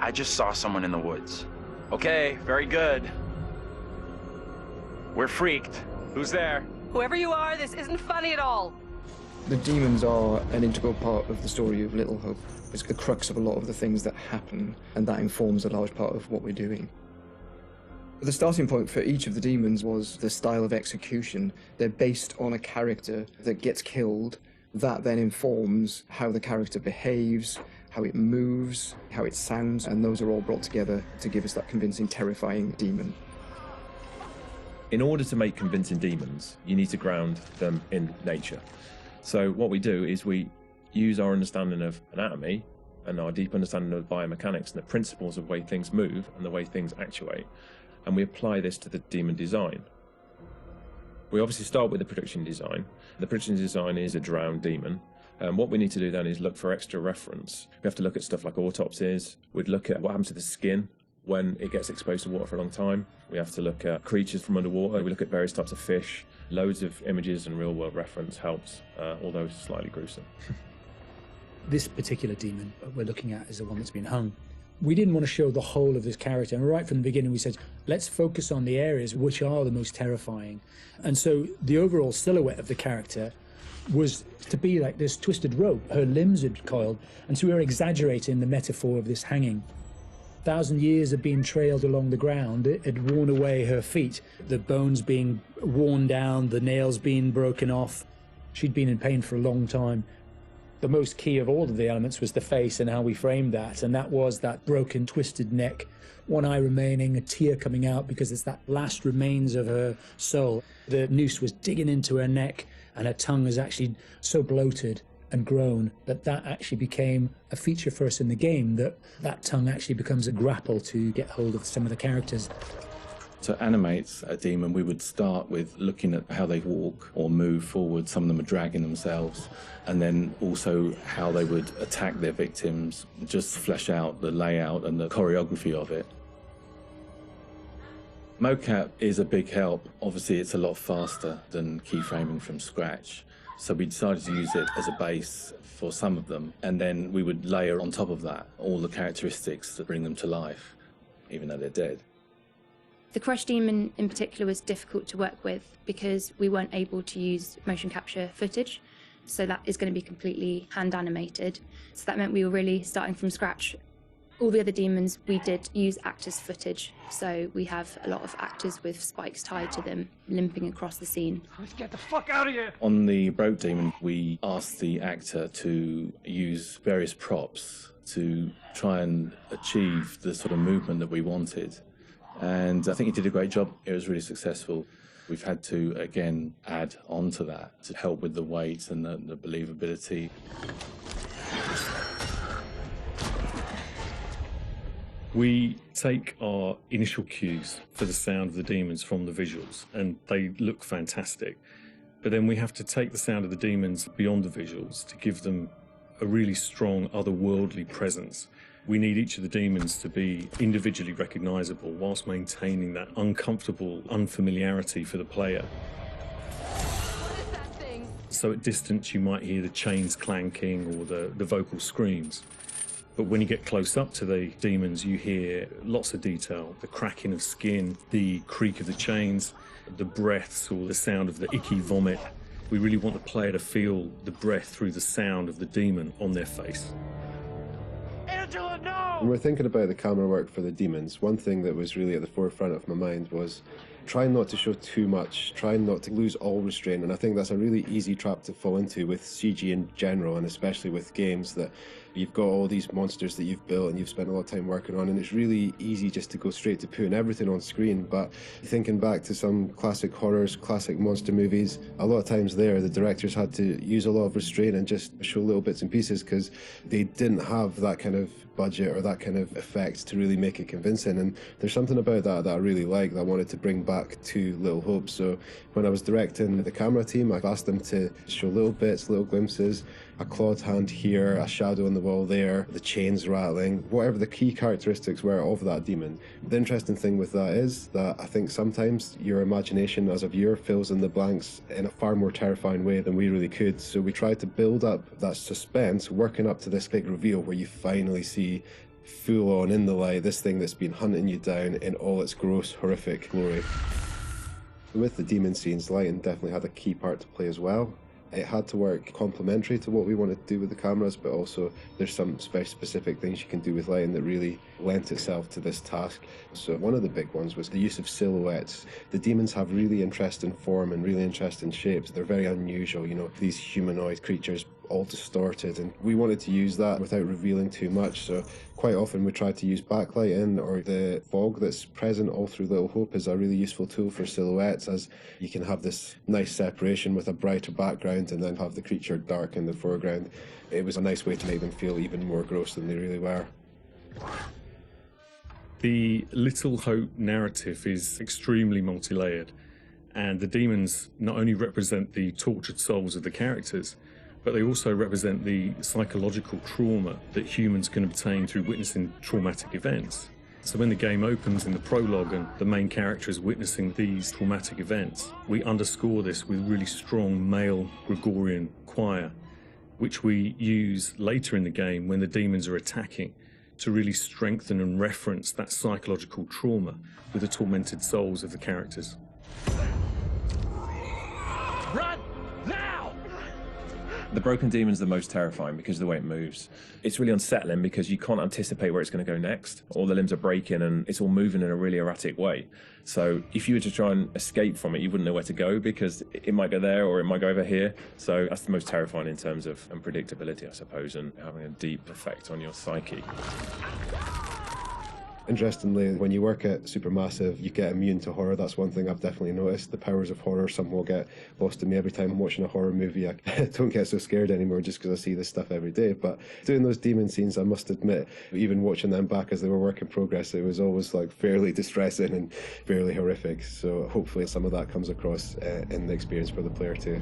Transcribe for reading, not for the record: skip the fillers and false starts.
I just saw someone in the woods. Okay, very good. We're freaked. Who's there? Whoever you are, this isn't funny at all. The demons are an integral part of the story of Little Hope. It's the crux of a lot of the things that happen, and that informs a large part of what we're doing. The starting point for each of the demons was the style of execution. They're based on a character that gets killed. That then informs how the character behaves, how it moves, how it sounds, and those are all brought together to give us that convincing, terrifying demon. In order to make convincing demons, you need to ground them in nature. So what we do is we use our understanding of anatomy and our deep understanding of biomechanics and the principles of the way things move and the way things actuate, and we apply this to the demon design. We obviously start with the production design. The production design is a drowned demon. What we need to do then is look for extra reference. We have to look at stuff like autopsies. We'd look at what happens to the skin when it gets exposed to water for a long time. We have to look at creatures from underwater. We look at various types of fish. Loads of images and real-world reference helps, although slightly gruesome. This particular demon we're looking at is the one that's been hung. We didn't want to show the whole of this character, and right from the beginning we said, let's focus on the areas which are the most terrifying. And so the overall silhouette of the character was to be like this twisted rope. Her limbs had coiled, and so we were exaggerating the metaphor of this hanging. 1,000 years of being trailed along the ground, it had worn away her feet, the bones being worn down, the nails being broken off. She'd been in pain for a long time. The most key of all of the elements was the face and how we framed that, and that was that broken, twisted neck, one eye remaining, a tear coming out because it's that last remains of her soul. The noose was digging into her neck, and her tongue was actually so bloated and grown that actually became a feature for us in the game, that tongue actually becomes a grapple to get hold of some of the characters. To animate a demon, we would start with looking at how they walk or move forward. Some of them are dragging themselves, and then also how they would attack their victims, just flesh out the layout and the choreography of it. Mocap is a big help. Obviously, it's a lot faster than keyframing from scratch. So we decided to use it as a base for some of them, and then we would layer on top of that all the characteristics that bring them to life, even though they're dead. The Crush Demon in particular was difficult to work with because we weren't able to use motion capture footage, so that is going to be completely hand animated. So that meant we were really starting from scratch. All the other demons, we did use actors' footage, so we have a lot of actors with spikes tied to them, limping across the scene. Let's get the fuck out of here! On the Broke Demon, we asked the actor to use various props to try and achieve the sort of movement that we wanted. And I think he did a great job. It was really successful. We've had to, again, add on to that to help with the weight and the believability. We take our initial cues for the sound of the demons from the visuals, and they look fantastic. But then we have to take the sound of the demons beyond the visuals to give them a really strong otherworldly presence. We need each of the demons to be individually recognizable whilst maintaining that uncomfortable unfamiliarity for the player. What is that thing? So at distance you might hear the chains clanking or the vocal screams. But when you get close up to the demons, you hear lots of detail, the cracking of skin, the creak of the chains, the breaths or the sound of the icky vomit. We really want the player to feel the breath through the sound of the demon on their face. Angela, no! When we're thinking about the camera work for the demons, one thing that was really at the forefront of my mind was trying not to show too much, trying not to lose all restraint, and I think that's a really easy trap to fall into with CG in general, and especially with games that you've got all these monsters that you've built and you've spent a lot of time working on, and it's really easy just to go straight to putting everything on screen. But thinking back to some classic horrors, classic monster movies, a lot of times there the directors had to use a lot of restraint and just show little bits and pieces because they didn't have that kind of budget or that kind of effect to really make it convincing. And there's something about that that I really like that I wanted to bring back to Little Hope. So when I was directing the camera team, I've asked them to show little bits, little glimpses, a clawed hand here, a shadow on the wall there, the chains rattling, whatever the key characteristics were of that demon. The interesting thing with that is that I think sometimes your imagination as a viewer fills in the blanks in a far more terrifying way than we really could. So we tried to build up that suspense, working up to this big reveal where you finally see full on in the light, this thing that's been hunting you down in all its gross, horrific glory. With the demon scenes, lighting definitely had a key part to play as well. It had to work complementary to what we wanted to do with the cameras, but also there's some very specific things you can do with lighting that really lent itself to this task. So one of the big ones was the use of silhouettes. The demons have really interesting form and really interesting shapes. They're very unusual, you know, these humanoid creatures all distorted, and we wanted to use that without revealing too much. So quite often we tried to use backlighting, or the fog that's present all through Little Hope is a really useful tool for silhouettes, as you can have this nice separation with a brighter background and then have the creature dark in the foreground. It was a nice way to make them feel even more gross than they really were. The Little Hope narrative is extremely multi-layered, and the demons not only represent the tortured souls of the characters, but they also represent the psychological trauma that humans can obtain through witnessing traumatic events. So when the game opens in the prologue and the main character is witnessing these traumatic events, we underscore this with really strong male Gregorian choir, which we use later in the game when the demons are attacking, to really strengthen and reference that psychological trauma with the tormented souls of the characters. Run! Now! The broken demon's the most terrifying because of the way it moves. It's really unsettling because you can't anticipate where it's going to go next. All the limbs are breaking and it's all moving in a really erratic way. So if you were to try and escape from it, you wouldn't know where to go because it might go there or it might go over here. So that's the most terrifying in terms of unpredictability, I suppose, and having a deep effect on your psyche. Interestingly, when you work at Supermassive, you get immune to horror. That's one thing I've definitely noticed. The powers of horror somehow get lost in me every time I'm watching a horror movie. I don't get so scared anymore just because I see this stuff every day. But doing those demon scenes, I must admit, even watching them back as they were work in progress, it was always like fairly distressing and fairly horrific. So hopefully some of that comes across in the experience for the player too.